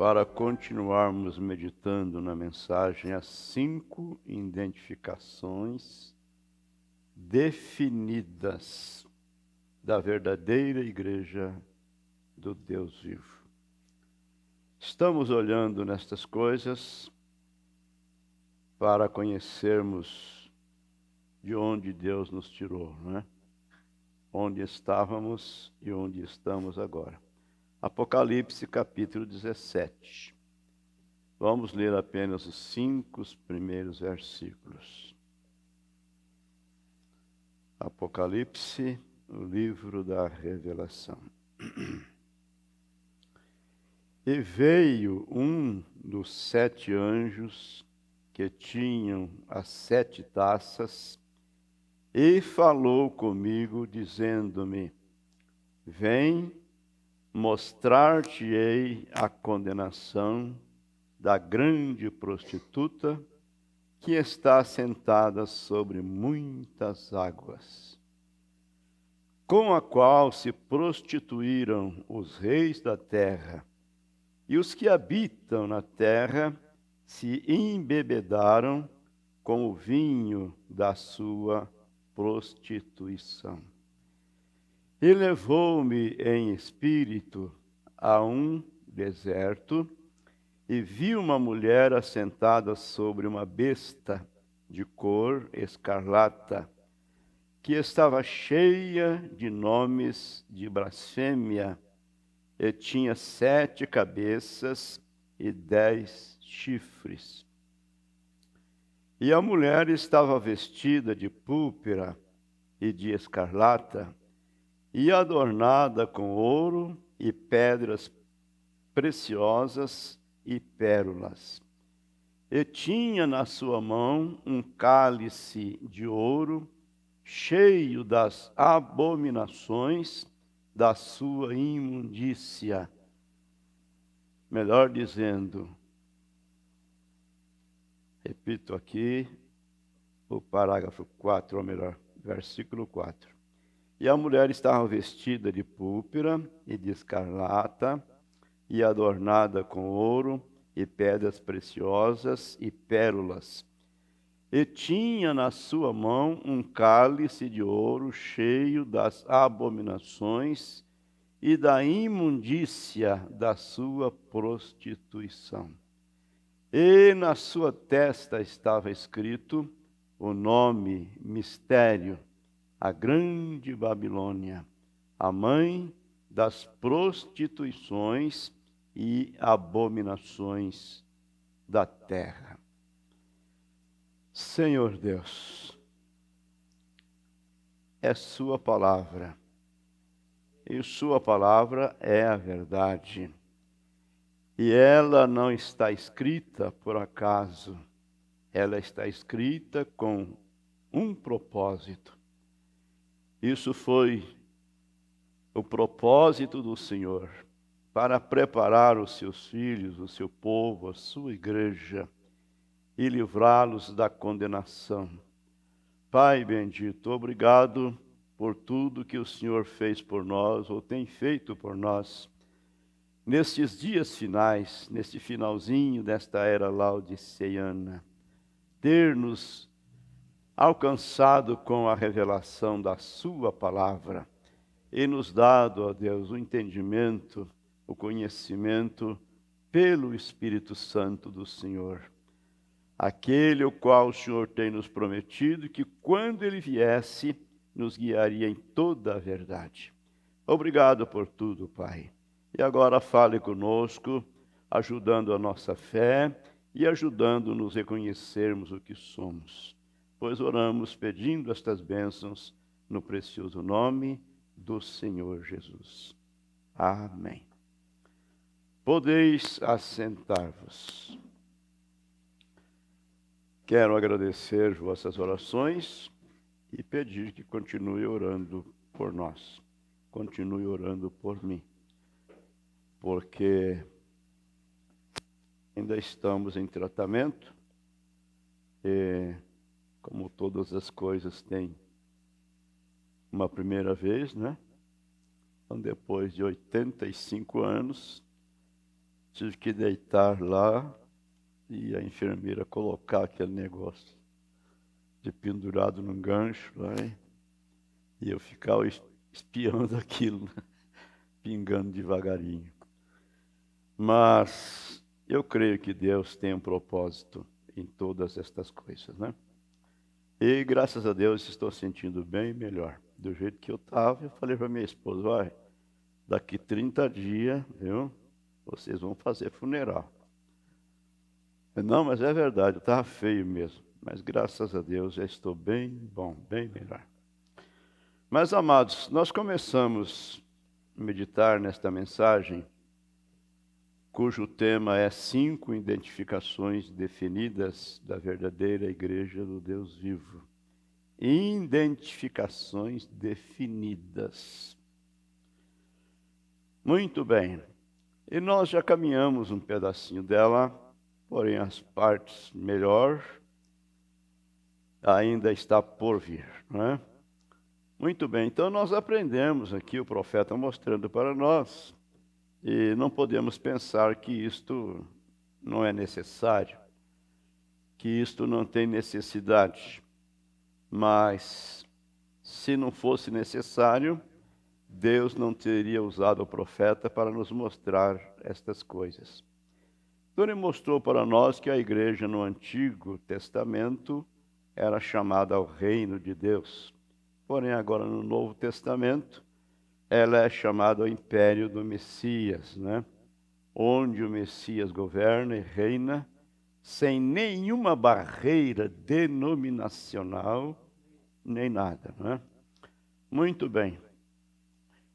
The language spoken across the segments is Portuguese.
para continuarmos meditando na mensagem as 5 identificações definidas da verdadeira igreja do Deus vivo. Estamos olhando nestas coisas para conhecermos de onde Deus nos tirou, né? Onde estávamos e onde estamos agora. Apocalipse capítulo 17. Vamos ler apenas os 5 primeiros versículos. Apocalipse, o livro da revelação. E veio um dos 7 anjos que tinham as 7 taças e falou comigo, dizendo-me: Vem, mostrar-te-ei a condenação da grande prostituta que está sentada sobre muitas águas, com a qual se prostituíram os reis da terra, e os que habitam na terra se embebedaram com o vinho da sua prostituição. E levou-me em espírito a um deserto, e vi uma mulher assentada sobre uma besta de cor escarlata, que estava cheia de nomes de blasfêmia, e tinha 7 cabeças e 10 chifres. E a mulher estava vestida de púrpura e de escarlata, e adornada com ouro e pedras preciosas e pérolas. E tinha na sua mão um cálice de ouro, cheio das abominações da sua imundícia. Melhor dizendo, repito aqui o parágrafo 4, ou melhor, versículo 4. E a mulher estava vestida de púrpura e de escarlata, e adornada com ouro e pedras preciosas e pérolas. E tinha na sua mão um cálice de ouro cheio das abominações e da imundícia da sua prostituição. E na sua testa estava escrito o nome, mistério, a grande Babilônia, a mãe das prostituições e abominações da terra. Senhor Deus, é sua palavra, e sua palavra é a verdade, e ela não está escrita por acaso, ela está escrita com um propósito. Isso foi o propósito do Senhor, para preparar os seus filhos, o seu povo, a sua igreja, e livrá-los da condenação. Pai bendito, obrigado por tudo que o Senhor fez por nós, ou tem feito por nós, nestes dias finais, neste finalzinho desta era laodiceana, ter-nos alcançado com a revelação da sua palavra, e nos dado, ó Deus, o entendimento, o conhecimento pelo Espírito Santo do Senhor. Aquele o qual o Senhor tem nos prometido que quando Ele viesse, nos guiaria em toda a verdade. Obrigado por tudo, Pai. E agora fale conosco, ajudando a nossa fé e ajudando-nos a reconhecermos o que somos. Pois oramos pedindo estas bênçãos no precioso nome do Senhor Jesus. Amém. Podeis assentar-vos. Quero agradecer vossas orações e pedir que continue orando por nós. Continue orando por mim. Porque ainda estamos em tratamento e, como todas as coisas têm uma primeira vez, né? Então, depois de 85 anos, Tive que deitar lá e a enfermeira colocar aquele negócio de pendurado num gancho lá, e eu ficava espiando aquilo, né? Pingando devagarinho. Mas eu creio que Deus tem um propósito em todas estas coisas, né? E graças a Deus estou sentindo bem melhor. Do jeito que eu estava, eu falei para minha esposa, vai, daqui 30 dias, viu? Vocês vão fazer funeral. Não, mas é verdade, eu estava feio mesmo. Mas graças a Deus já estou bem bom, bem melhor. Mas, amados, nós começamos a meditar nesta mensagem, cujo tema é 5 identificações definidas da verdadeira igreja do Deus vivo. Identificações definidas. Muito bem. E nós já caminhamos um pedacinho dela, porém as partes melhor ainda está por vir, não é? Muito bem, então nós aprendemos aqui, o profeta mostrando para nós, e não podemos pensar que isto não é necessário, que isto não tem necessidade. Mas, se não fosse necessário, Deus não teria usado o profeta para nos mostrar estas coisas. Então ele mostrou para nós que a igreja no Antigo Testamento era chamada ao reino de Deus. Porém, agora no Novo Testamento, ela é chamada ao império do Messias, né? Onde o Messias governa e reina sem nenhuma barreira denominacional, nem nada, não é? Muito bem.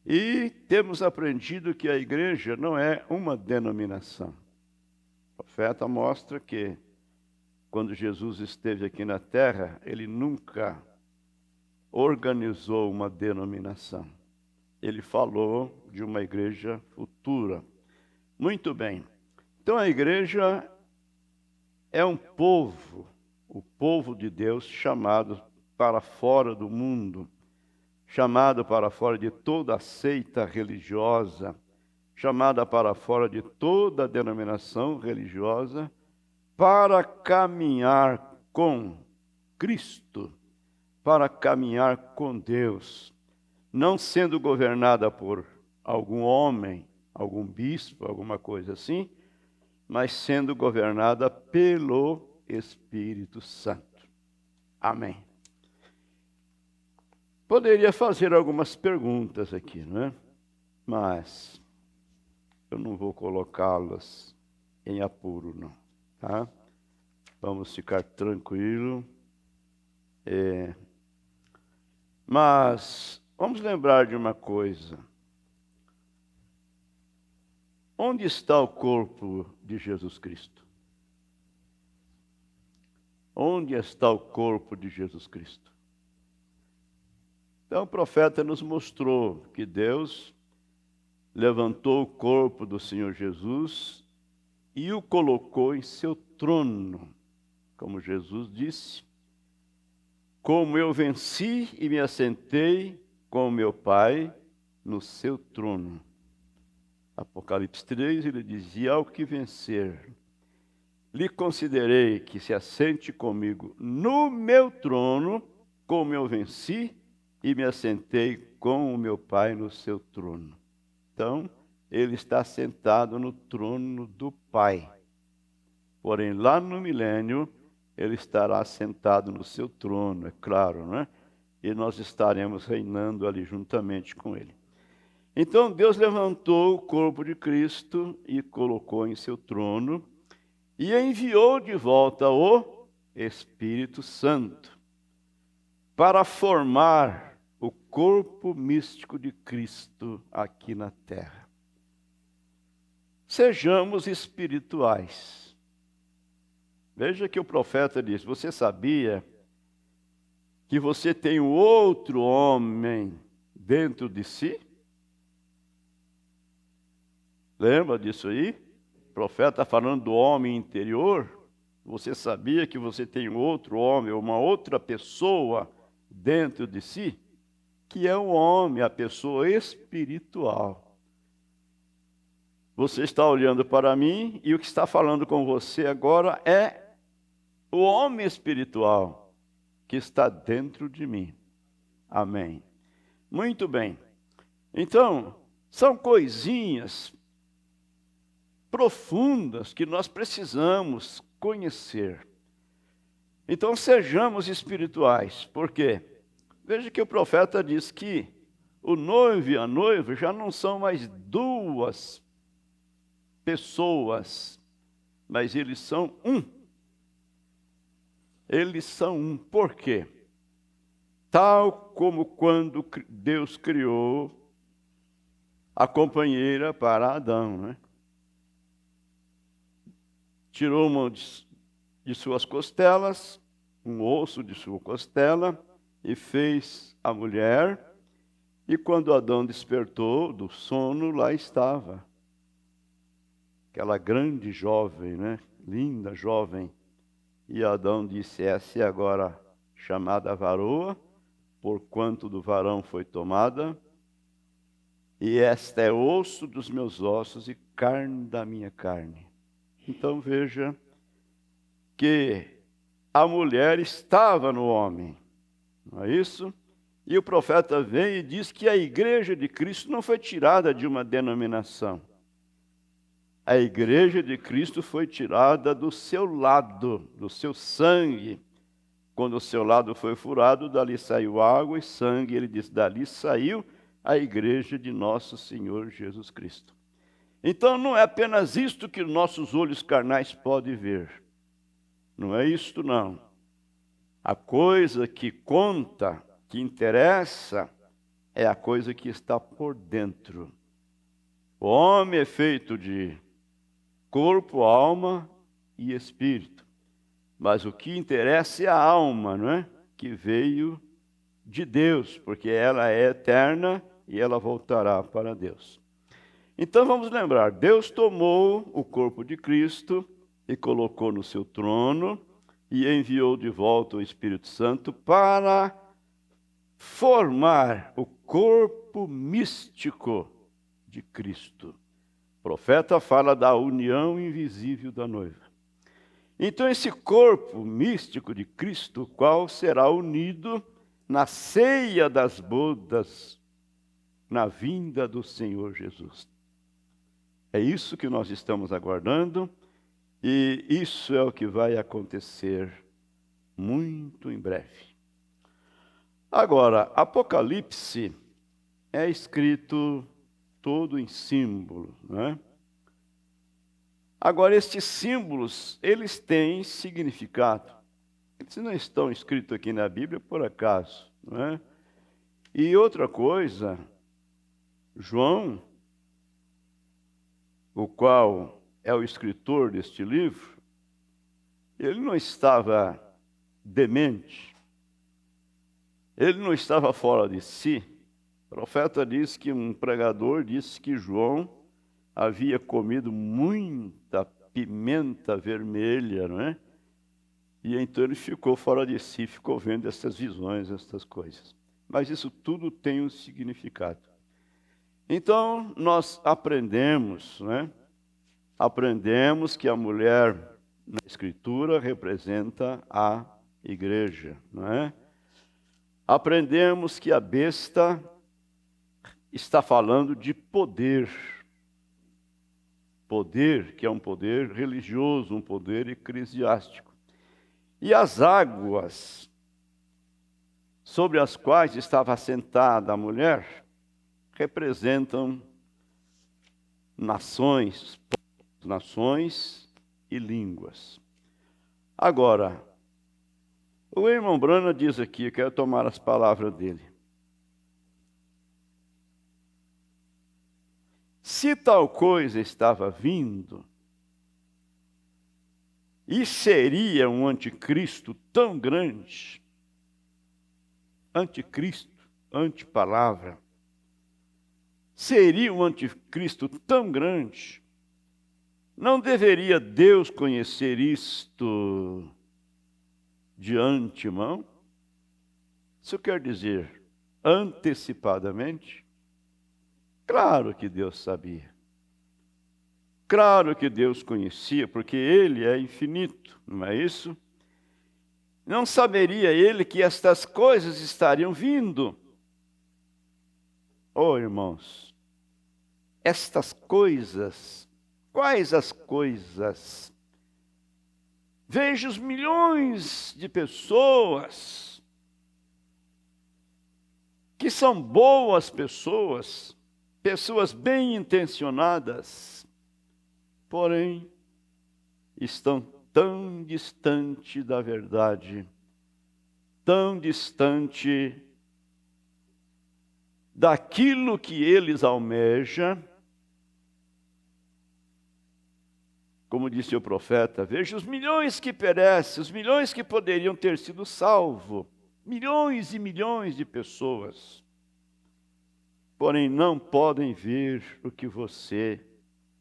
E temos aprendido que a igreja não é uma denominação. O profeta mostra que, quando Jesus esteve aqui na terra, ele nunca organizou uma denominação. Ele falou de uma igreja futura. Muito bem. Então a igreja é um povo, o povo de Deus chamado para fora do mundo, chamado para fora de toda a seita religiosa, chamada para fora de toda denominação religiosa, para caminhar com Cristo, para caminhar com Deus, não sendo governada por algum homem, algum bispo, alguma coisa assim, mas sendo governada pelo Espírito Santo. Amém. Poderia fazer algumas perguntas aqui, não é? Mas eu não vou colocá-las em apuro, não, tá? Vamos ficar tranquilo. Mas vamos lembrar de uma coisa. Onde está o corpo de Jesus Cristo? Onde está o corpo de Jesus Cristo? Então o profeta nos mostrou que Deus levantou o corpo do Senhor Jesus e o colocou em seu trono. Como Jesus disse, como eu venci e me assentei com meu Pai no seu trono. Apocalipse 3, ele dizia, ao que vencer, lhe considerei que se assente comigo no meu trono, como eu venci e me assentei com o meu Pai no seu trono. Então, ele está sentado no trono do Pai. Porém, lá no milênio, ele estará sentado no seu trono, é claro, né? E nós estaremos reinando ali juntamente com ele. Então, Deus levantou o corpo de Cristo e colocou em seu trono e enviou de volta o Espírito Santo para formar o corpo místico de Cristo aqui na terra. Sejamos espirituais. Veja que o profeta diz, você sabia que você tem um outro homem dentro de si? Lembra disso aí? O profeta está falando do homem interior. Você sabia que você tem um outro homem, uma outra pessoa dentro de si? Que é o homem, a pessoa espiritual. Você está olhando para mim e o que está falando com você agora é o homem espiritual que está dentro de mim. Amém. Muito bem. Então, são coisinhas profundas que nós precisamos conhecer. Então, sejamos espirituais. Por quê? Veja que o profeta diz que o noivo e a noiva já não são mais duas pessoas, mas eles são um. Eles são um. Por quê? Tal como quando Deus criou a companheira para Adão, né? Tirou uma de suas costelas, um osso de sua costela, e fez a mulher. E quando Adão despertou do sono, lá estava aquela grande jovem, né? Linda jovem. E Adão disse: essa é agora chamada varoa, porquanto do varão foi tomada, e esta é osso dos meus ossos e carne da minha carne. Então veja que a mulher estava no homem, não é isso? E o profeta vem e diz que a igreja de Cristo não foi tirada de uma denominação. A igreja de Cristo foi tirada do seu lado, do seu sangue. Quando o seu lado foi furado, dali saiu água e sangue. Ele diz: dali saiu a igreja de nosso Senhor Jesus Cristo. Então não é apenas isto que nossos olhos carnais podem ver. Não é isto, não. A coisa que conta, que interessa, é a coisa que está por dentro. O homem é feito de corpo, alma e espírito. Mas o que interessa é a alma, não é? Que veio de Deus, porque ela é eterna e ela voltará para Deus. Então vamos lembrar, Deus tomou o corpo de Cristo e colocou no seu trono e enviou de volta o Espírito Santo para formar o corpo místico de Cristo. O profeta fala da união invisível da noiva. Então esse corpo místico de Cristo, o qual será unido na ceia das bodas, na vinda do Senhor Jesus. É isso que nós estamos aguardando, e isso é o que vai acontecer muito em breve. Agora, Apocalipse é escrito todo em símbolo, não é? Agora, estes símbolos, eles têm significado. Eles não estão escritos aqui na Bíblia por acaso, não é? E outra coisa, João, o qual é o escritor deste livro, ele não estava demente, ele não estava fora de si. O profeta diz que um pregador disse que João havia comido muita pimenta vermelha, não é? E então ele ficou fora de si, ficou vendo essas visões, essas coisas. Mas isso tudo tem um significado. Então nós aprendemos, né? Aprendemos que a mulher na Escritura representa a igreja, não é? Aprendemos que a besta está falando de poder. Poder, que é um poder religioso, um poder eclesiástico. E as águas sobre as quais estava assentada a mulher representam nações e línguas. Agora, o irmão Brana diz aqui, eu quero tomar as palavras dele. Se tal coisa estava vindo, e seria um anticristo tão grande, anticristo, antipalavra, seria um anticristo tão grande, não deveria Deus conhecer isto de antemão? Isso quer dizer, antecipadamente? Claro que Deus sabia. Claro que Deus conhecia, porque Ele é infinito, não é isso? Não saberia Ele que estas coisas estariam vindo. Oh, irmãos, estas coisas, quais as coisas? Veja os milhões de pessoas que são boas pessoas, pessoas bem intencionadas, porém estão tão distante da verdade, tão distante daquilo que eles almejam. Como disse o profeta, veja os milhões que perecem, os milhões que poderiam ter sido salvos, milhões e milhões de pessoas, porém não podem ver o que você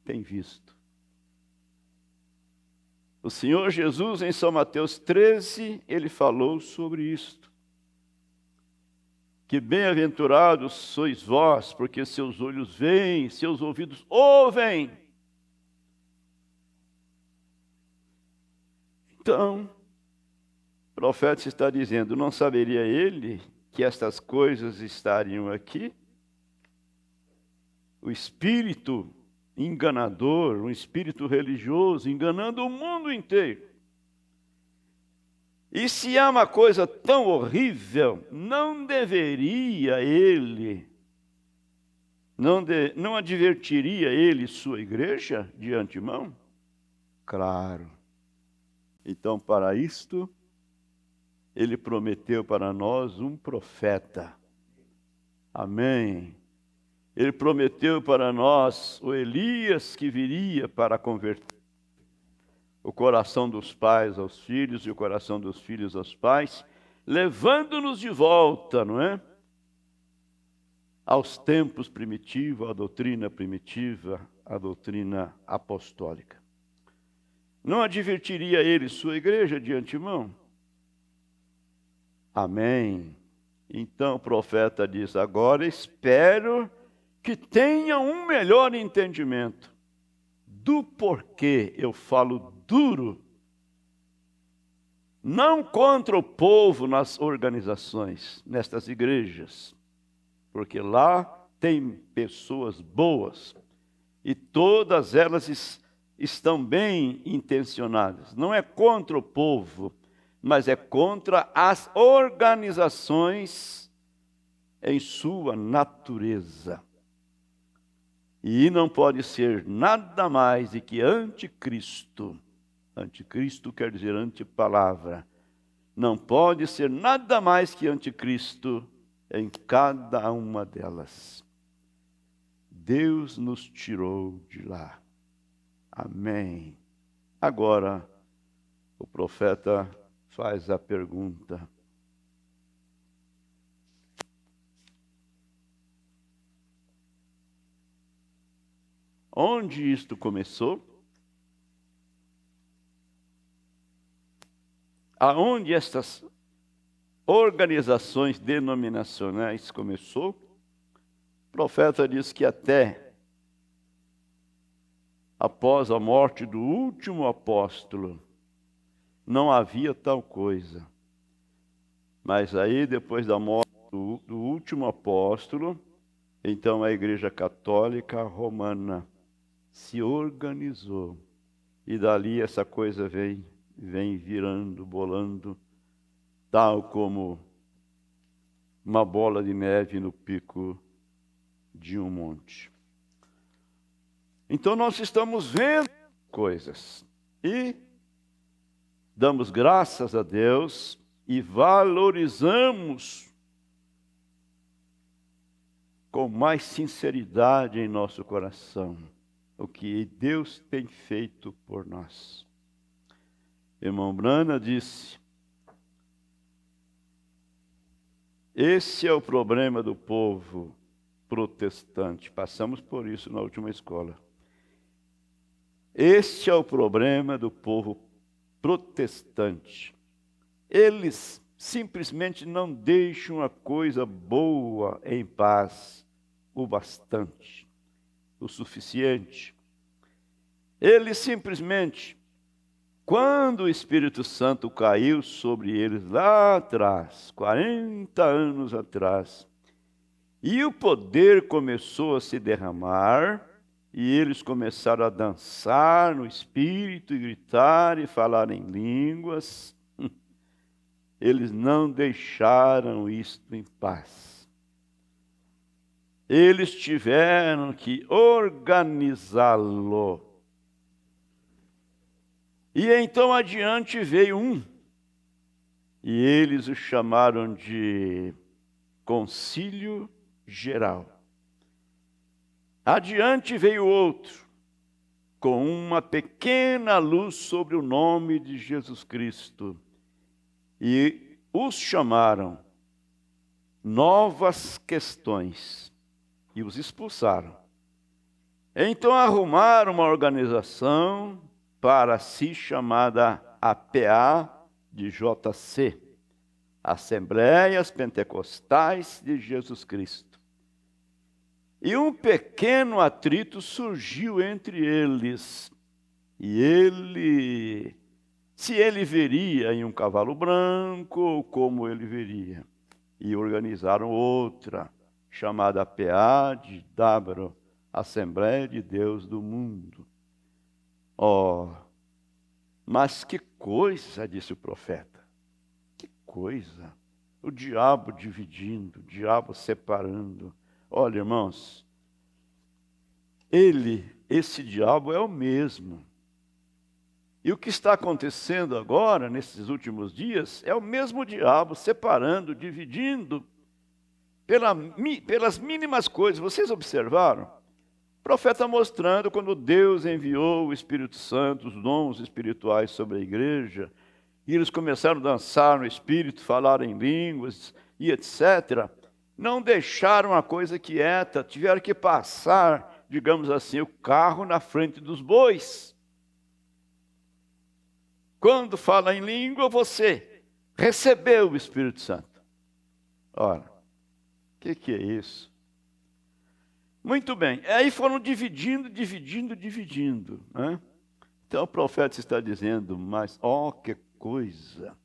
tem visto. O Senhor Jesus, em São Mateus 13, ele falou sobre isto. Que bem-aventurados sois vós, porque seus olhos veem, seus ouvidos ouvem. Então, o profeta está dizendo, não saberia ele que estas coisas estariam aqui? O espírito enganador, um espírito religioso, enganando o mundo inteiro. E se há uma coisa tão horrível, não deveria ele, não advertiria ele sua igreja de antemão? Claro. Então, para isto, ele prometeu para nós um profeta. Amém. Ele prometeu para nós o Elias que viria para converter o coração dos pais aos filhos e o coração dos filhos aos pais, levando-nos de volta, não é? Aos tempos primitivos, à doutrina primitiva, à doutrina apostólica. Não advertiria ele sua igreja de antemão? Amém. Então o profeta diz, agora espero que tenha um melhor entendimento do porquê eu falo duro, não contra o povo nas organizações, nestas igrejas, porque lá tem pessoas boas e todas elas estão bem intencionadas. Não é contra o povo, mas é contra as organizações em sua natureza. E não pode ser nada mais do que anticristo. Anticristo quer dizer antipalavra. Não pode ser nada mais que anticristo em cada uma delas. Deus nos tirou de lá. Amém. Agora, o profeta faz a pergunta. Onde isto começou? Aonde estas organizações denominacionais começou? O profeta diz que até após a morte do último apóstolo, não havia tal coisa. Mas aí, depois da morte do último apóstolo, então a Igreja Católica Romana se organizou. E dali essa coisa vem virando, bolando, tal como uma bola de neve no pico de um monte. Então nós estamos vendo coisas e damos graças a Deus e valorizamos com mais sinceridade em nosso coração o que Deus tem feito por nós. Irmão Brana disse, esse é o problema do povo protestante. Passamos por isso na última escola. Este é o problema do povo protestante. Eles simplesmente não deixam a coisa boa em paz, o bastante, o suficiente. Eles simplesmente, quando o Espírito Santo caiu sobre eles lá atrás, 40 anos atrás, e o poder começou a se derramar, e eles começaram a dançar no Espírito, e gritar e falar em línguas, eles não deixaram isto em paz. Eles tiveram que organizá-lo. E então adiante veio um, e eles o chamaram de Concílio Geral. Adiante veio outro, com uma pequena luz sobre o nome de Jesus Cristo, e os chamaram Novas Questões, e os expulsaram. Então arrumaram uma organização para si chamada APA de JC, Assembleias Pentecostais de Jesus Cristo. E um pequeno atrito surgiu entre eles, e se ele veria em um cavalo branco, ou como ele veria. E organizaram outra, chamada APA de Dábaro, Assembleia de Deus do Mundo. Oh, mas que coisa, disse o profeta. Que coisa. O diabo dividindo, o diabo separando. Olha, irmãos, esse diabo é o mesmo. E o que está acontecendo agora, nesses últimos dias, é o mesmo diabo separando, dividindo, pelas mínimas coisas. Vocês observaram? O profeta mostrando quando Deus enviou o Espírito Santo, os dons espirituais sobre a igreja, e eles começaram a dançar no Espírito, falar em línguas e etc. Não deixaram a coisa quieta, tiveram que passar, digamos assim, o carro na frente dos bois. Quando fala em língua, você recebeu o Espírito Santo. Ora, o que é isso? Muito bem, aí foram dividindo. Né? Então o profeta está dizendo, mas que coisa.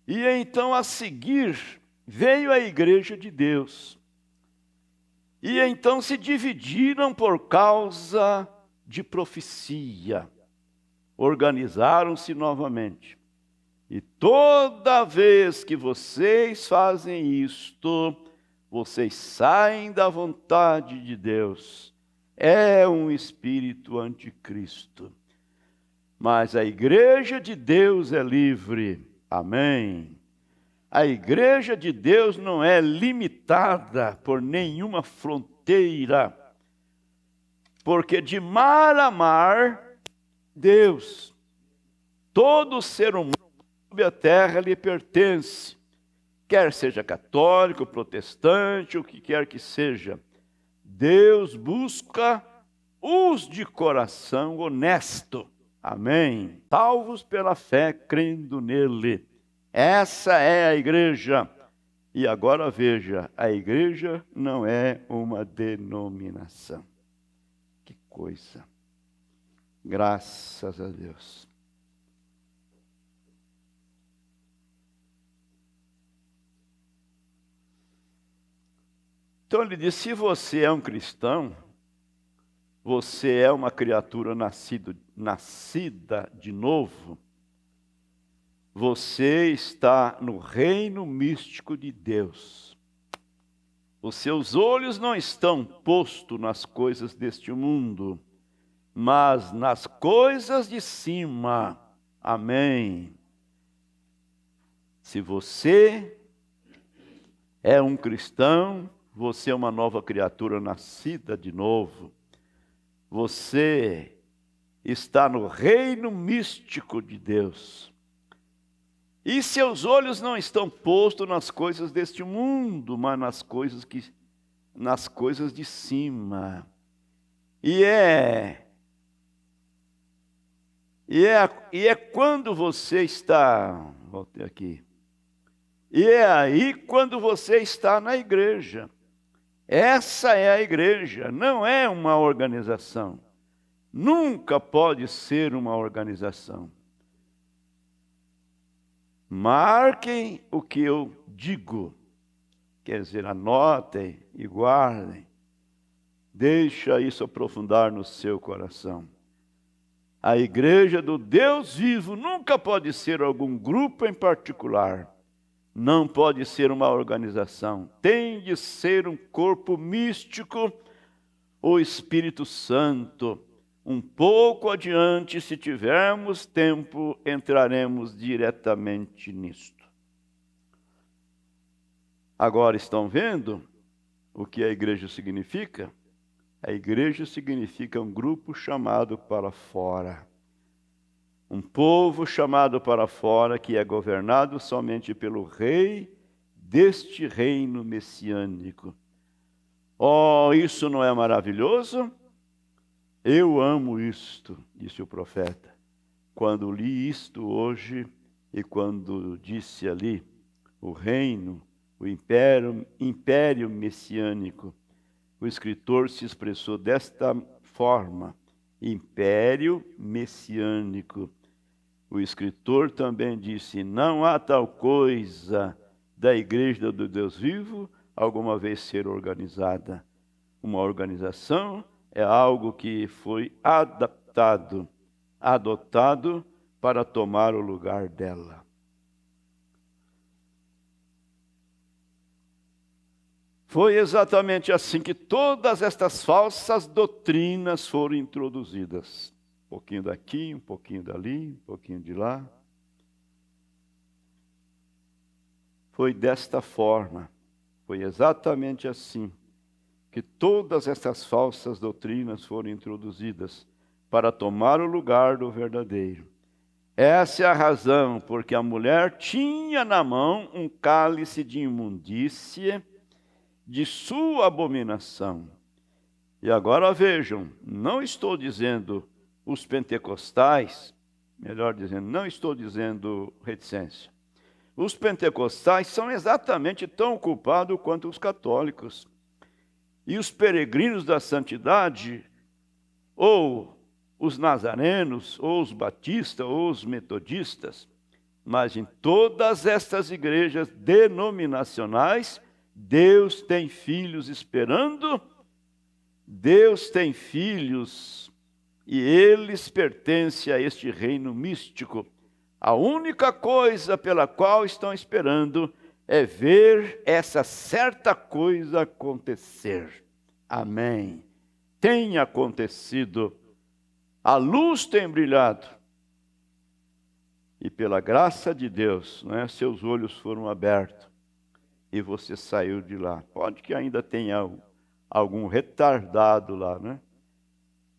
E então a seguir veio a igreja de Deus. E então se dividiram por causa de profecia. Organizaram-se novamente. E toda vez que vocês fazem isto, vocês saem da vontade de Deus. É um espírito anticristo. Mas a igreja de Deus é livre. Amém. A igreja de Deus não é limitada por nenhuma fronteira. Porque de mar a mar, Deus, todo ser humano sobre a terra lhe pertence. Quer seja católico, protestante, o que quer que seja. Deus busca os de coração honesto. Amém. Salvos pela fé, crendo nele. Essa é a igreja. E agora veja, a igreja não é uma denominação. Que coisa. Graças a Deus. Então ele diz, se você é um cristão, você é uma criatura nascida de novo, você está no reino místico de Deus. Os seus olhos não estão postos nas coisas deste mundo, mas nas coisas de cima. Amém. Se você é um cristão, você é uma nova criatura nascida de novo. Você está no reino místico de Deus. E seus olhos não estão postos nas coisas deste mundo, mas nas coisas de cima. E é quando você está, voltei aqui. E é aí quando você está na igreja. Essa é a igreja, não é uma organização. nunca pode ser uma organização. Marquem o que eu digo. Quer dizer, anotem e guardem. Deixa isso aprofundar no seu coração. A igreja do Deus vivo nunca pode ser algum grupo em particular. Não pode ser uma organização. Tem de ser um corpo místico, o Espírito Santo. Um pouco adiante, se tivermos tempo, entraremos diretamente nisto. Agora estão vendo o que a igreja significa? A igreja significa um grupo chamado para fora. Um povo chamado para fora que é governado somente pelo rei deste reino messiânico. Oh, isso não é maravilhoso? Eu amo isto, disse o profeta. Quando li isto hoje e quando disse ali o reino, o império messiânico, o escritor se expressou desta forma, império messiânico. O escritor também disse, não há tal coisa da igreja do Deus vivo alguma vez ser organizada. Uma organização é algo que foi adotado para tomar o lugar dela. Foi exatamente assim que todas estas falsas doutrinas foram introduzidas. Um pouquinho daqui, um pouquinho dali, um pouquinho de lá. Foi desta forma, foi exatamente assim que todas estas falsas doutrinas foram introduzidas para tomar o lugar do verdadeiro. Essa é a razão porque a mulher tinha na mão um cálice de imundície de sua abominação. E agora vejam, não estou dizendo os pentecostais, melhor dizendo, não estou dizendo reticência. Os pentecostais são exatamente tão culpados quanto os católicos. E os peregrinos da santidade, ou os nazarenos, ou os batistas, ou os metodistas, mas em todas estas igrejas denominacionais, Deus tem filhos esperando, Deus tem filhos e eles pertencem a este reino místico. A única coisa pela qual estão esperando é ver essa certa coisa acontecer. Amém. Tem acontecido. A luz tem brilhado. E pela graça de Deus, seus olhos foram abertos. E você saiu de lá. Pode que ainda tenha algum retardado lá,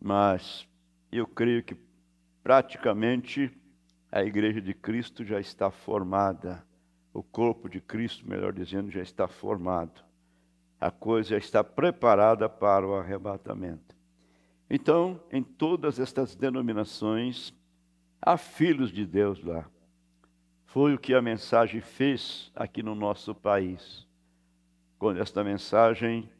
Mas eu creio que praticamente a igreja de Cristo já está formada. O corpo de Cristo, melhor dizendo, já está formado. A coisa já está preparada para o arrebatamento. Então, em todas estas denominações, há filhos de Deus lá. Foi o que a mensagem fez aqui no nosso país. Quando esta mensagem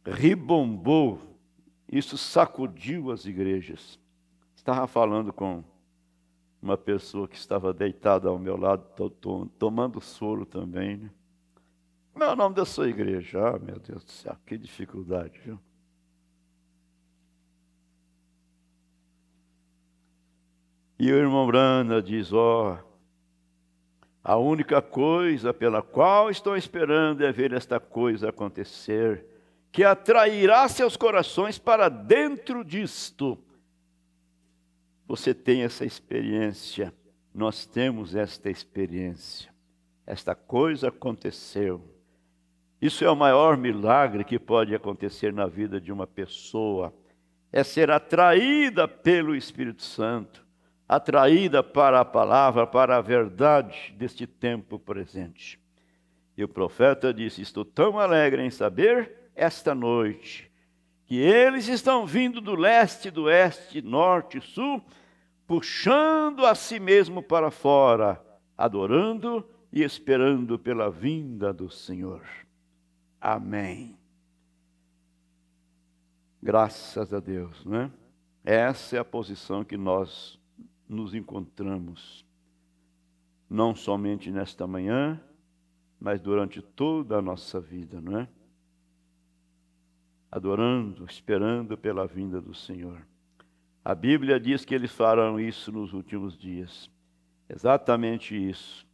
ribombou, isso sacudiu as igrejas. Estava falando com uma pessoa que estava deitada ao meu lado, tomando soro também. Qual é o nome da sua igreja? Ah, meu Deus do céu, que dificuldade, viu? E o irmão Branda diz, a única coisa pela qual estou esperando é ver esta coisa acontecer, que atrairá seus corações para dentro disto. Você tem essa experiência, nós temos esta experiência. Esta coisa aconteceu. Isso é o maior milagre que pode acontecer na vida de uma pessoa. É ser atraída pelo Espírito Santo, atraída para a palavra, para a verdade deste tempo presente. E o profeta disse, estou tão alegre em saber esta noite, que eles estão vindo do leste, do oeste, norte e sul, puxando a si mesmo para fora, adorando e esperando pela vinda do Senhor. Amém. Graças a Deus, né? Essa é a posição que nós nos encontramos, não somente nesta manhã, mas durante toda a nossa vida, não é? Adorando, esperando pela vinda do Senhor. A Bíblia diz que eles farão isso nos últimos dias. Exatamente isso.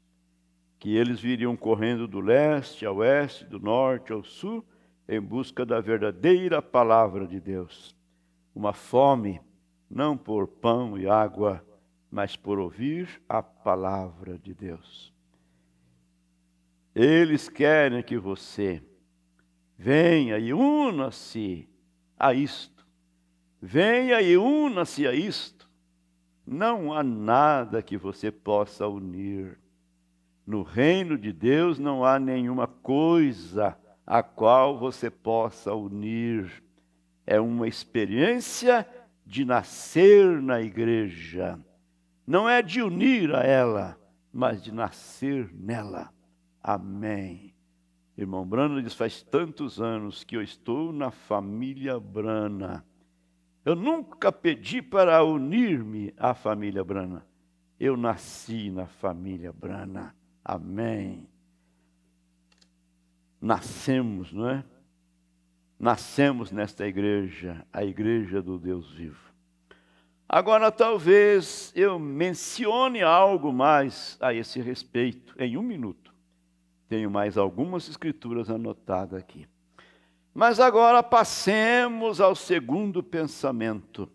Que eles viriam correndo do leste ao oeste, do norte ao sul, em busca da verdadeira palavra de Deus. Uma fome, não por pão e água, mas por ouvir a palavra de Deus. Eles querem que você venha e una-se a isto. Venha e una-se a isto. Não há nada que você possa unir. No reino de Deus não há nenhuma coisa a qual você possa unir. É uma experiência de nascer na igreja. Não é de unir a ela, mas de nascer nela. Amém. Irmão Brana diz, faz tantos anos que eu estou na família Brana. Eu nunca pedi para unir-me à família Brana. Eu nasci na família Brana. Amém. Nascemos, não é? Nascemos nesta igreja, a igreja do Deus vivo. Agora, talvez eu mencione algo mais a esse respeito, em 1 minuto. Tenho mais algumas escrituras anotadas aqui. Mas agora passemos ao segundo pensamento,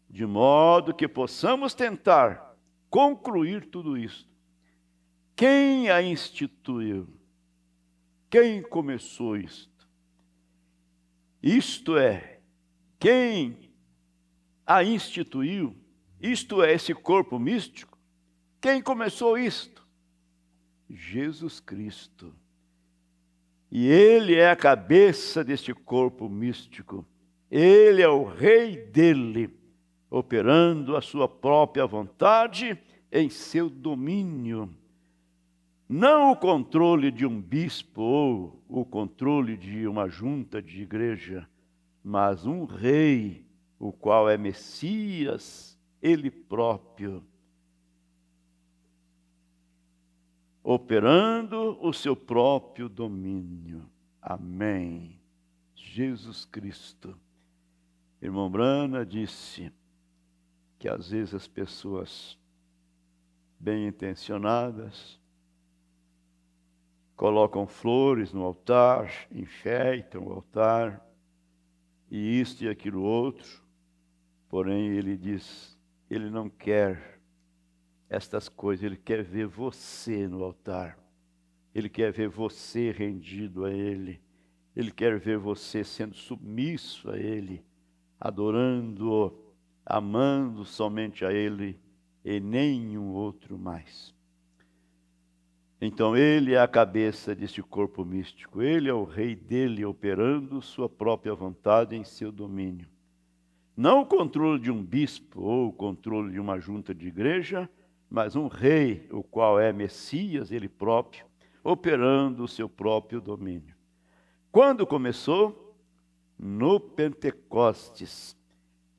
de modo que possamos tentar concluir tudo isso. Quem a instituiu? Quem começou isto? Isto é, quem a instituiu? Isto é, esse corpo místico? Quem começou isto? Jesus Cristo. E Ele é a cabeça deste corpo místico. Ele é o rei dele, operando a sua própria vontade em seu domínio. Não o controle de um bispo ou o controle de uma junta de igreja, mas um rei, o qual é Messias, ele próprio, operando o seu próprio domínio. Amém. Jesus Cristo. Irmão Brana disse que às vezes as pessoas bem intencionadas colocam flores no altar, enfeitam o altar, e isto e aquilo outro. Porém, ele diz, ele não quer estas coisas, ele quer ver você no altar. Ele quer ver você rendido a ele. Ele quer ver você sendo submisso a ele, adorando-o, amando somente a ele e nenhum outro mais. Então ele é a cabeça deste corpo místico. Ele é o rei dele, operando sua própria vontade em seu domínio. Não o controle de um bispo ou o controle de uma junta de igreja, mas um rei, o qual é Messias, ele próprio, operando o seu próprio domínio. Quando começou? No Pentecostes.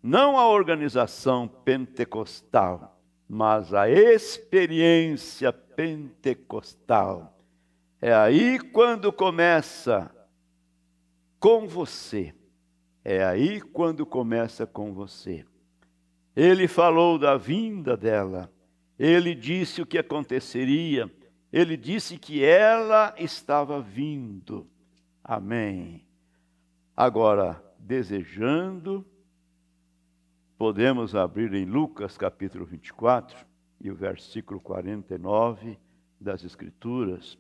Não a organização pentecostal, mas a experiência pentecostal. É aí quando começa com você. É aí quando começa com você. Ele falou da vinda dela. Ele disse o que aconteceria. Ele disse que ela estava vindo. Amém. Agora, desejando, podemos abrir em Lucas capítulo 24 e o versículo 49 das Escrituras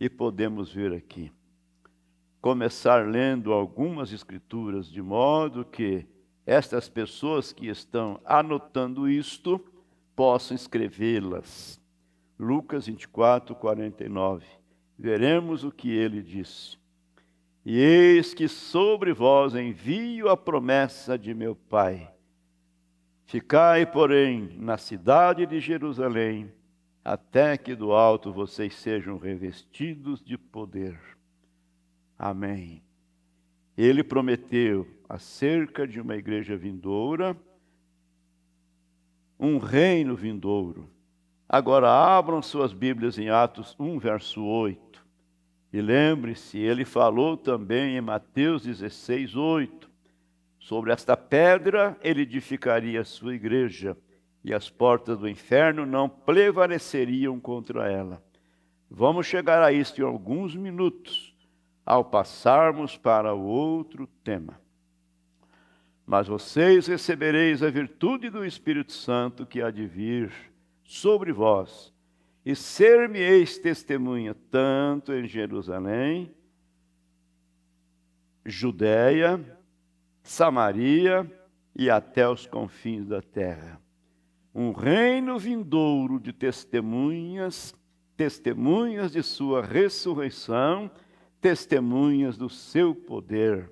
e podemos ver aqui. Começar lendo algumas Escrituras de modo que estas pessoas que estão anotando isto possam escrevê-las. Lucas 24, 49. Veremos o que ele disse. E eis que sobre vós envio a promessa de meu Pai. Ficai, porém, na cidade de Jerusalém, até que do alto vocês sejam revestidos de poder. Amém. Ele prometeu acerca de uma igreja vindoura, um reino vindouro. Agora abram suas Bíblias em Atos 1, verso 8. E lembre-se, ele falou também em Mateus 16, 8. Sobre esta pedra ele edificaria a sua igreja, e as portas do inferno não prevaleceriam contra ela. Vamos chegar a isto em alguns minutos, ao passarmos para o outro tema. Mas vocês recebereis a virtude do Espírito Santo que há de vir sobre vós, e ser-me-eis testemunha tanto em Jerusalém, Judéia, Samaria e até os confins da terra. Um reino vindouro de testemunhas de sua ressurreição, testemunhas do seu poder,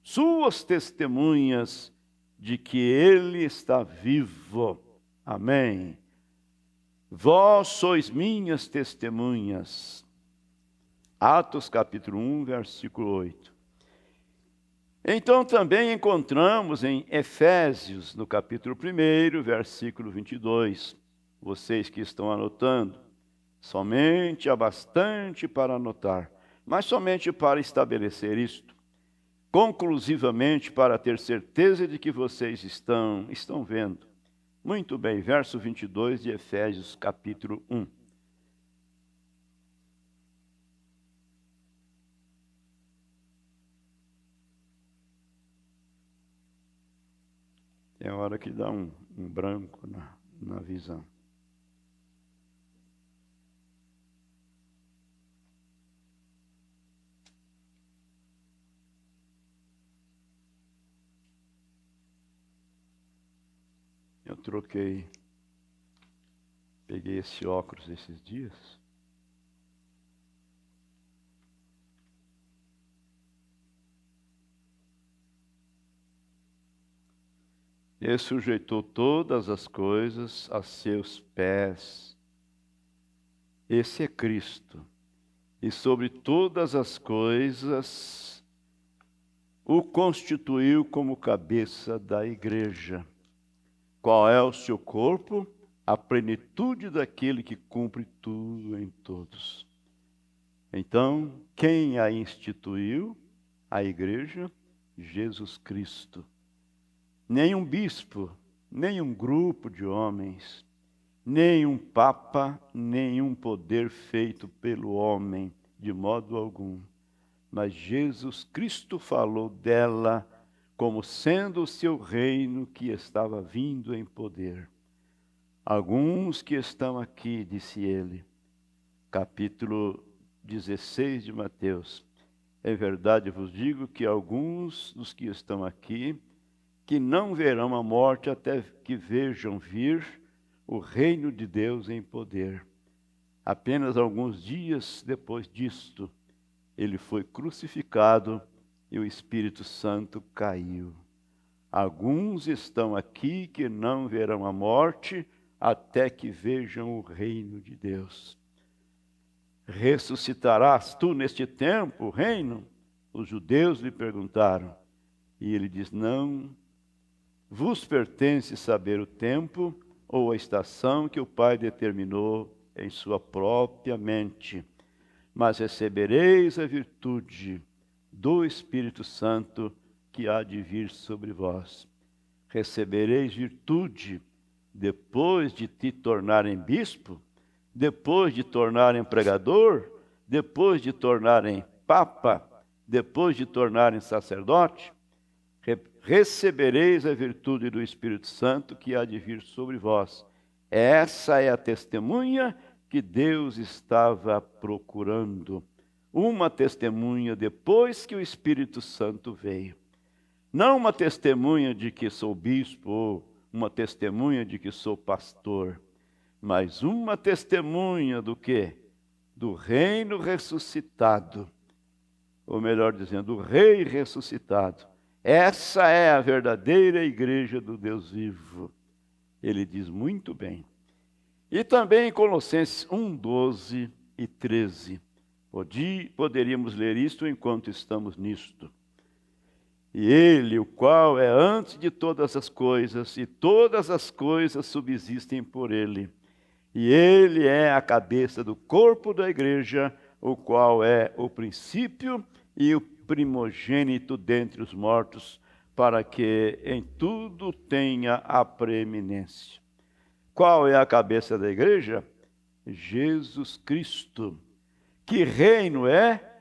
suas testemunhas de que ele está vivo. Amém. Vós sois minhas testemunhas. Atos capítulo 1, versículo 8. Então também encontramos em Efésios, no capítulo 1, versículo 22. Vocês que estão anotando, somente há bastante para anotar, mas somente para estabelecer isto, conclusivamente para ter certeza de que vocês estão vendo. Muito bem, verso 22 de Efésios capítulo 1. É hora que dá um branco na visão. Eu peguei esse óculos esses dias. Ele sujeitou todas as coisas a seus pés. Esse é Cristo. E sobre todas as coisas o constituiu como cabeça da igreja. Qual é o seu corpo? A plenitude daquele que cumpre tudo em todos. Então, quem a instituiu? A igreja? Jesus Cristo. Nem um bispo, nem um grupo de homens, nem um papa, nenhum poder feito pelo homem, de modo algum. Mas Jesus Cristo falou dela como sendo o seu reino que estava vindo em poder. Alguns que estão aqui, disse ele, capítulo 16 de Mateus. É verdade, vos digo que alguns dos que estão aqui, que não verão a morte até que vejam vir o reino de Deus em poder. Apenas alguns dias depois disto, ele foi crucificado e o Espírito Santo caiu. Alguns estão aqui que não verão a morte até que vejam o reino de Deus. Ressuscitarás tu neste tempo o reino? Os judeus lhe perguntaram. E ele diz, não vos pertence saber o tempo ou a estação que o Pai determinou em sua própria mente, mas recebereis a virtude do Espírito Santo que há de vir sobre vós. Recebereis virtude depois de te tornarem bispo, depois de tornarem pregador, depois de tornarem papa, depois de tornarem sacerdote. Recebereis a virtude do Espírito Santo que há de vir sobre vós. Essa é a testemunha que Deus estava procurando. Uma testemunha depois que o Espírito Santo veio. Não uma testemunha de que sou bispo ou uma testemunha de que sou pastor, mas uma testemunha do quê? Do reino ressuscitado. Ou melhor dizendo, do rei ressuscitado. Essa é a verdadeira igreja do Deus vivo. Ele diz muito bem. E também em Colossenses 1, 12 e 13. Poderíamos ler isto enquanto estamos nisto. E ele, o qual é antes de todas as coisas, e todas as coisas subsistem por ele. E ele é a cabeça do corpo da igreja, o qual é o princípio e o primogênito dentre os mortos, para que em tudo tenha a preeminência. Qual é a cabeça da igreja? Jesus Cristo. Que reino é?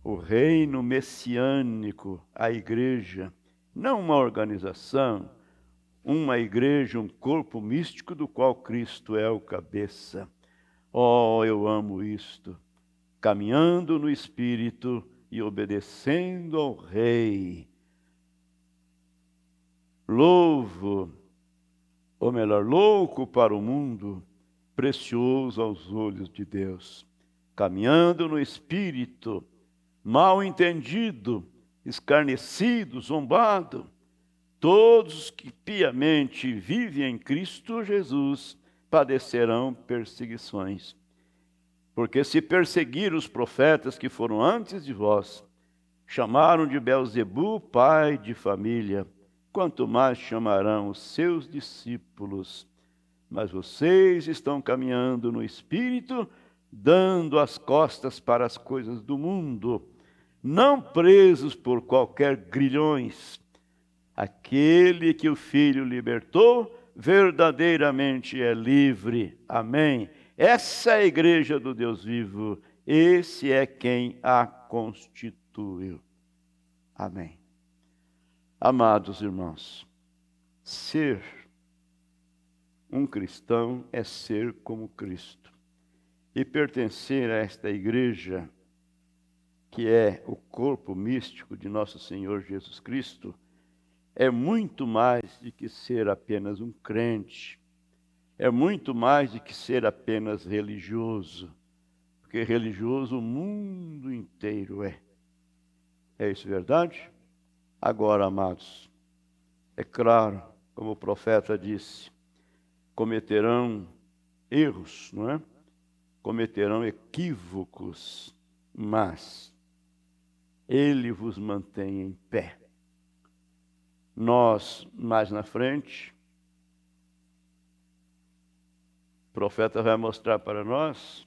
O reino messiânico, a igreja, não uma organização, uma igreja, um corpo místico do qual Cristo é o cabeça. Oh, eu amo isto. Caminhando no Espírito e obedecendo ao Rei. Louvo, ou melhor, louco para o mundo, precioso aos olhos de Deus. Caminhando no Espírito, mal entendido, escarnecido, zombado. Todos que piamente vivem em Cristo Jesus padecerão perseguições. Porque se perseguiram os profetas que foram antes de vós, chamaram de Belzebu pai de família, quanto mais chamarão os seus discípulos. Mas vocês estão caminhando no Espírito, dando as costas para as coisas do mundo, não presos por qualquer grilhões. Aquele que o Filho libertou, verdadeiramente é livre. Amém. Essa é a igreja do Deus vivo. Esse é quem a constituiu. Amém. Amados irmãos, ser um cristão é ser como Cristo. E pertencer a esta igreja, que é o corpo místico de nosso Senhor Jesus Cristo, é muito mais do que ser apenas um crente. É muito mais do que ser apenas religioso. Porque religioso o mundo inteiro é. É isso verdade? Agora, amados, é claro, como o profeta disse, cometerão erros, não é? Cometerão equívocos, mas ele vos mantém em pé. Nós, mais na frente, o profeta vai mostrar para nós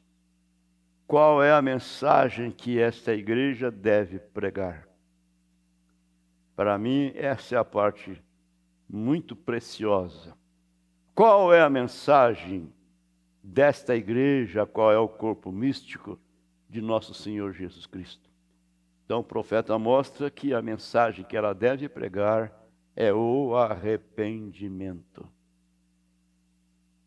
qual é a mensagem que esta igreja deve pregar. Para mim, essa é a parte muito preciosa. Qual é a mensagem desta igreja, qual é o corpo místico de nosso Senhor Jesus Cristo? Então o profeta mostra que a mensagem que ela deve pregar é o arrependimento.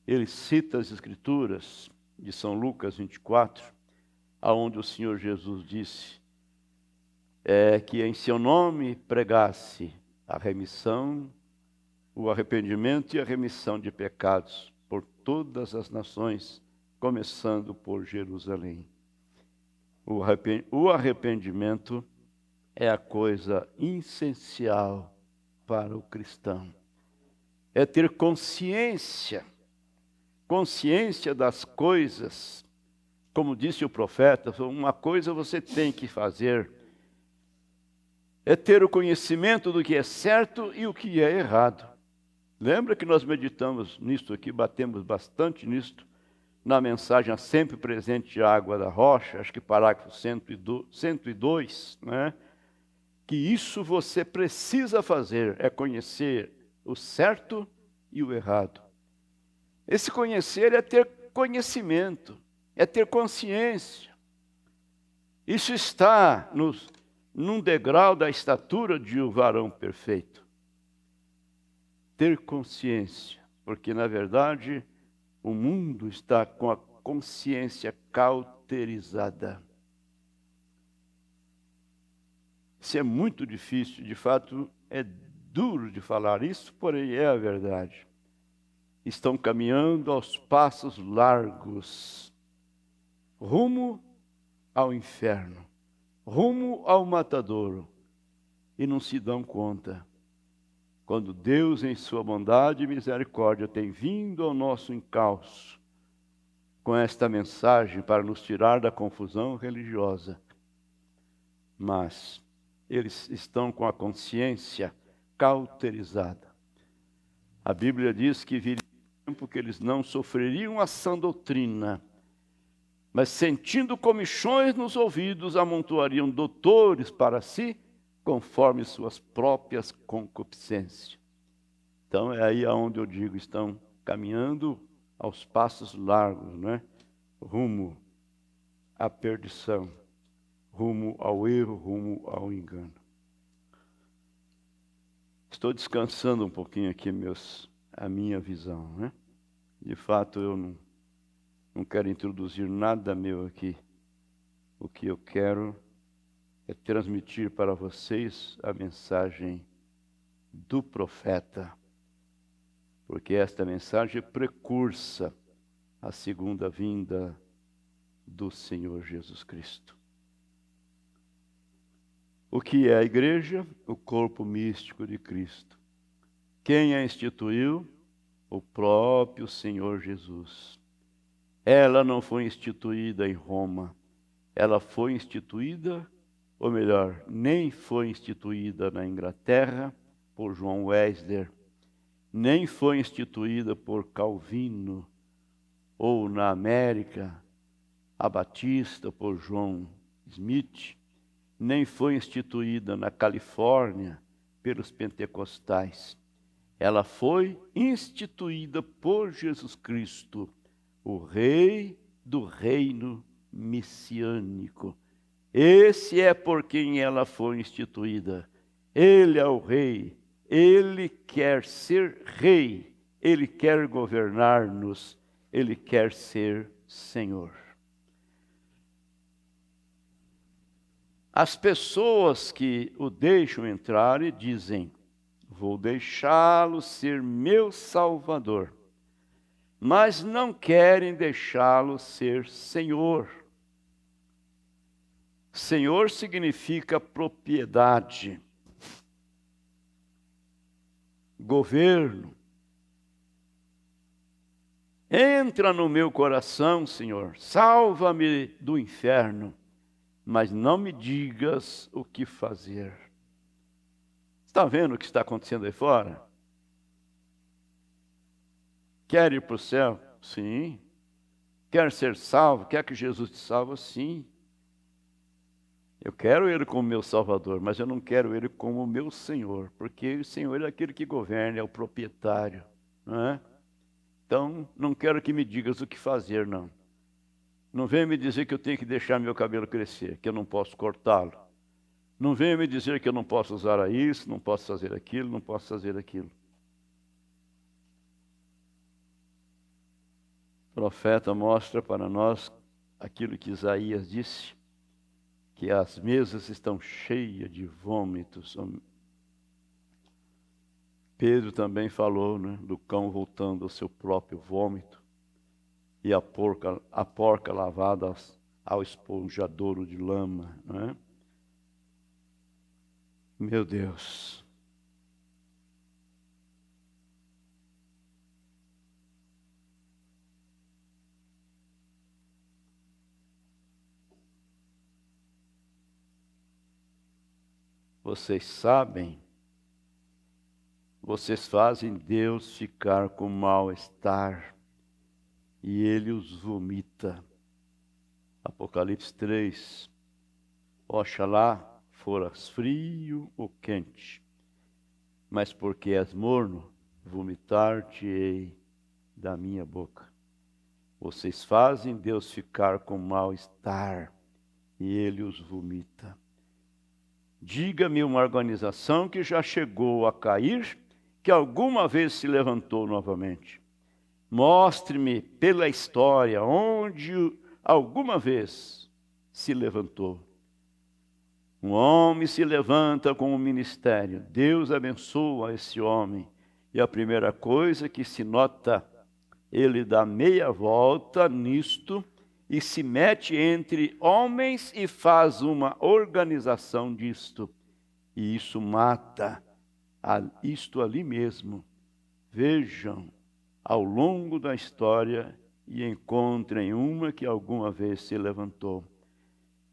Ele cita as Escrituras de São Lucas 24, aonde o Senhor Jesus disse que em seu nome pregasse a remissão, o arrependimento e a remissão de pecados por todas as nações, começando por Jerusalém. O arrependimento é a coisa essencial para o cristão. É ter consciência das coisas. Como disse o profeta, uma coisa você tem que fazer, é ter o conhecimento do que é certo e o que é errado. Lembra que nós meditamos nisto aqui, batemos bastante nisto, na mensagem A Sempre Presente Água da Rocha, acho que parágrafo 102, né? Que isso você precisa fazer, é conhecer o certo e o errado. Esse conhecer é ter conhecimento, é ter consciência. Isso está num degrau da estatura de um varão perfeito. Ter consciência, porque na verdade o mundo está com a consciência cauterizada. Isso é muito difícil, de fato é duro de falar isso, porém é a verdade. Estão caminhando aos passos largos, rumo ao inferno, rumo ao matadouro, e não se dão conta. Quando Deus, em sua bondade e misericórdia, tem vindo ao nosso encalço com esta mensagem para nos tirar da confusão religiosa. Mas eles estão com a consciência cauterizada. A Bíblia diz que viria tempo que eles não sofreriam a sã doutrina, mas sentindo comichões nos ouvidos, amontoariam doutores para si, conforme suas próprias concupiscências. Então é aí aonde eu digo, estão caminhando aos passos largos, né? Rumo à perdição, rumo ao erro, rumo ao engano. Estou descansando um pouquinho aqui a minha visão, né? De fato, eu não quero introduzir nada meu aqui. O que eu quero é transmitir para vocês a mensagem do profeta, porque esta mensagem precursa a segunda vinda do Senhor Jesus Cristo. O que é a igreja? O corpo místico de Cristo. Quem a instituiu? O próprio Senhor Jesus. Ela não foi instituída em Roma. Ela foi instituída, ou melhor, nem foi instituída na Inglaterra por João Wesley, nem foi instituída por Calvino, ou na América, a Batista por John Smith, nem foi instituída na Califórnia pelos pentecostais. Ela foi instituída por Jesus Cristo, o Rei do reino messiânico. Esse é por quem ela foi instituída. Ele é o Rei, Ele quer ser Rei, Ele quer governar-nos, Ele quer ser Senhor. As pessoas que o deixam entrar e dizem, vou deixá-lo ser meu Salvador, mas não querem deixá-lo ser Senhor. Senhor significa propriedade, governo. Entra no meu coração, Senhor, salva-me do inferno, mas não me digas o que fazer. Está vendo o que está acontecendo aí fora? Quer ir para o céu? Sim. Quer ser salvo? Quer que Jesus te salve? Sim. Eu quero Ele como meu Salvador, mas eu não quero Ele como meu Senhor, porque o Senhor é aquele que governa, é o proprietário, não é? Então, não quero que me digas o que fazer, não. Não venha me dizer que eu tenho que deixar meu cabelo crescer, que eu não posso cortá-lo. Não venha me dizer que eu não posso usar isso, não posso fazer aquilo, não posso fazer aquilo. O profeta mostra para nós aquilo que Isaías disse, que as mesas estão cheias de vômitos. Pedro também falou, né, do cão voltando ao seu próprio vômito e a porca lavada ao esponjadouro de lama. Né? Meu Deus. Vocês sabem, vocês fazem Deus ficar com mal-estar e Ele os vomita. Apocalipse 3. Oxalá foras frio ou quente, mas porque és morno, vomitar-te-ei da minha boca. Vocês fazem Deus ficar com mal-estar e Ele os vomita. Diga-me uma organização que já chegou a cair, que alguma vez se levantou novamente. Mostre-me pela história onde alguma vez se levantou. Um homem se levanta com um ministério. Deus abençoa esse homem. E a primeira coisa que se nota, ele dá meia volta nisto e se mete entre homens e faz uma organização disto. E isso mata isto ali mesmo. Vejam ao longo da história e encontrem uma que alguma vez se levantou.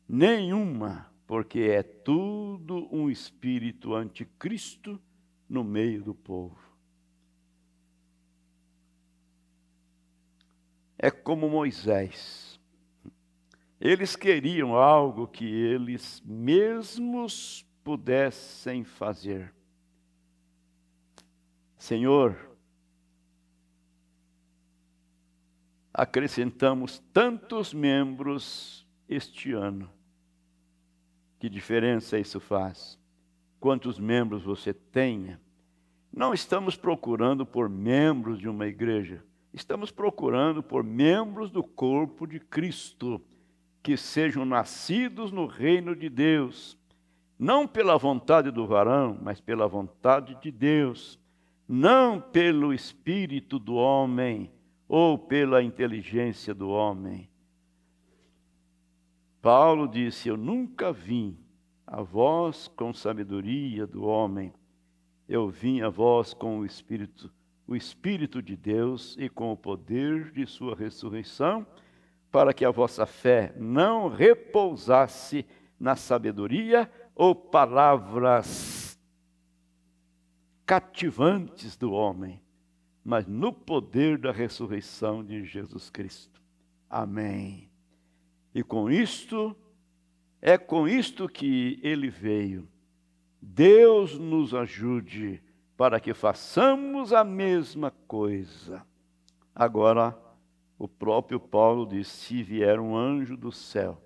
Nenhuma porque é tudo um espírito anticristo no meio do povo. É como Moisés. Eles queriam algo que eles mesmos pudessem fazer. Senhor, acrescentamos tantos membros este ano. Que diferença isso faz? Quantos membros você tenha? Não estamos procurando por membros de uma igreja. Estamos procurando por membros do corpo de Cristo, que sejam nascidos no reino de Deus, não pela vontade do varão, mas pela vontade de Deus, não pelo espírito do homem ou pela inteligência do homem. Paulo disse: eu nunca vim a vós com sabedoria do homem, eu vim a vós com o Espírito de Deus e com o poder de sua ressurreição, para que a vossa fé não repousasse na sabedoria ou palavras cativantes do homem, mas no poder da ressurreição de Jesus Cristo. Amém. E com isto, é com isto que ele veio. Deus nos ajude para que façamos a mesma coisa. Agora, o próprio Paulo diz: se vier um anjo do céu,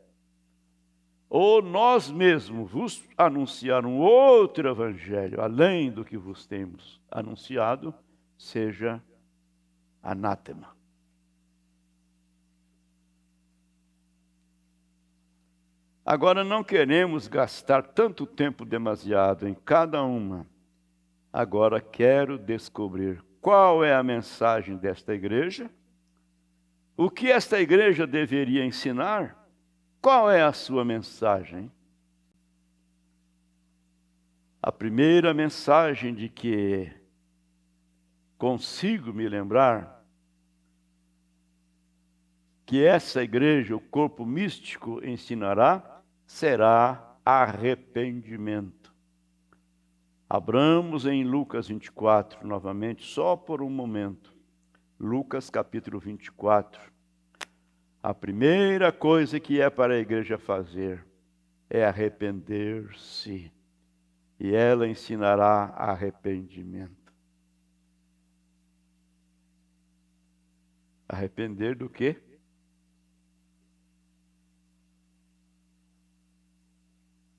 ou nós mesmos vos anunciar um outro evangelho, além do que vos temos anunciado, seja anátema. Agora, não queremos gastar tanto tempo demasiado em cada uma. Agora quero descobrir qual é a mensagem desta igreja, o que esta igreja deveria ensinar, qual é a sua mensagem. A primeira mensagem de que consigo me lembrar, que essa igreja, o corpo místico, ensinará, será arrependimento. Abramos em Lucas 24, novamente, só por um momento. Lucas capítulo 24. A primeira coisa que é para a igreja fazer é arrepender-se. E ela ensinará arrependimento. Arrepender do quê?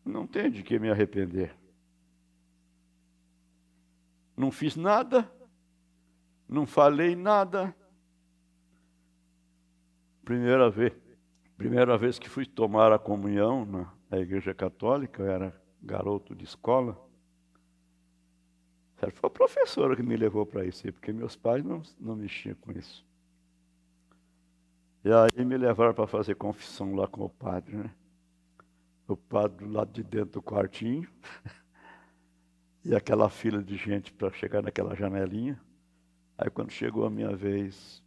Não tenho de que me arrepender. Não fiz nada, não falei nada. Primeira vez que fui tomar a comunhão na igreja católica, eu era garoto de escola. Foi a professora que me levou para isso, porque meus pais não mexiam com isso. E aí me levaram para fazer confissão lá com o padre, né? O padre do lado de dentro do quartinho. E aquela fila de gente para chegar naquela janelinha. Aí quando chegou a minha vez,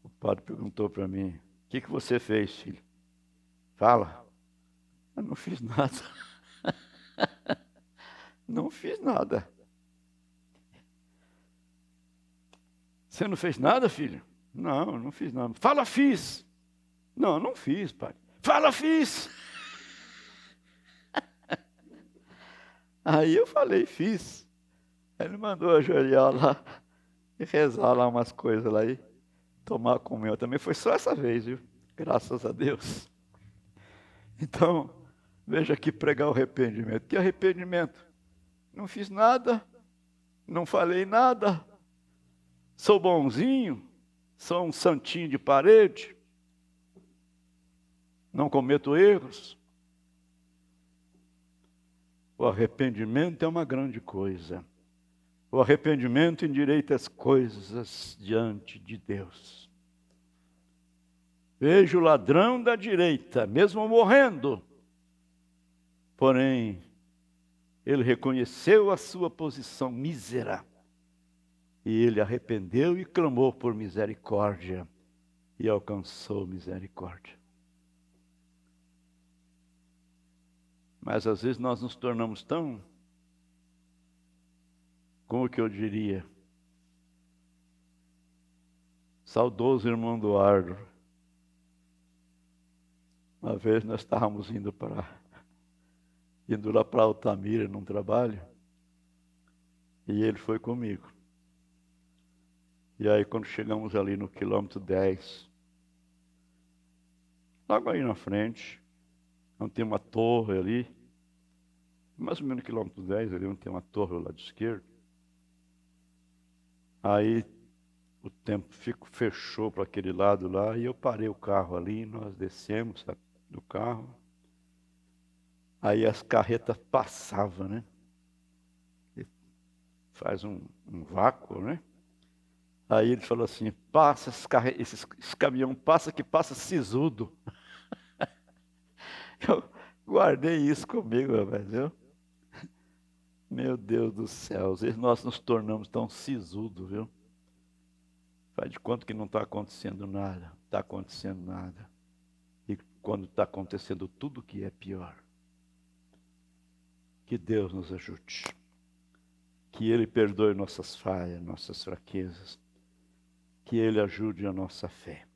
o padre perguntou para mim: o que você fez, filho? Fala. Eu não fiz nada. Não fiz nada. Você não fez nada, filho? Não, não fiz nada. Fala, fiz. Não, não fiz, pai. Fala, fiz. Aí eu falei, fiz. Ele mandou ajoelhar lá e rezar lá umas coisas lá e tomar comunhão. Também foi só essa vez, viu? Graças a Deus. Então, veja aqui pregar o arrependimento. Que arrependimento? Não fiz nada, não falei nada, sou bonzinho, sou um santinho de parede, não cometo erros. O arrependimento é uma grande coisa. O arrependimento endireita as coisas diante de Deus. Veja o ladrão da direita, mesmo morrendo, porém, ele reconheceu a sua posição mísera, e ele arrependeu e clamou por misericórdia, e alcançou misericórdia. Mas às vezes nós nos tornamos tão, como que eu diria, saudoso irmão Eduardo. Uma vez nós estávamos indo lá para Altamira num trabalho, e ele foi comigo. E aí quando chegamos ali no quilômetro 10, logo aí na frente, onde tem uma torre ali, mais ou menos no quilômetro 10, ali onde tem uma torre ao lado esquerdo. Aí o tempo fechou para aquele lado lá, e eu parei o carro ali, nós descemos do carro. Aí as carretas passavam, né? E faz um vácuo, né? Aí ele falou assim, passa esse caminhão, passa que passa sisudo. Eu guardei isso comigo, rapaz, viu? Meu Deus do céu, às vezes nós nos tornamos tão sisudo, viu? Faz de conta que não está acontecendo nada. Está acontecendo nada. E quando está acontecendo tudo que é pior. Que Deus nos ajude. Que Ele perdoe nossas falhas, nossas fraquezas. Que Ele ajude a nossa fé.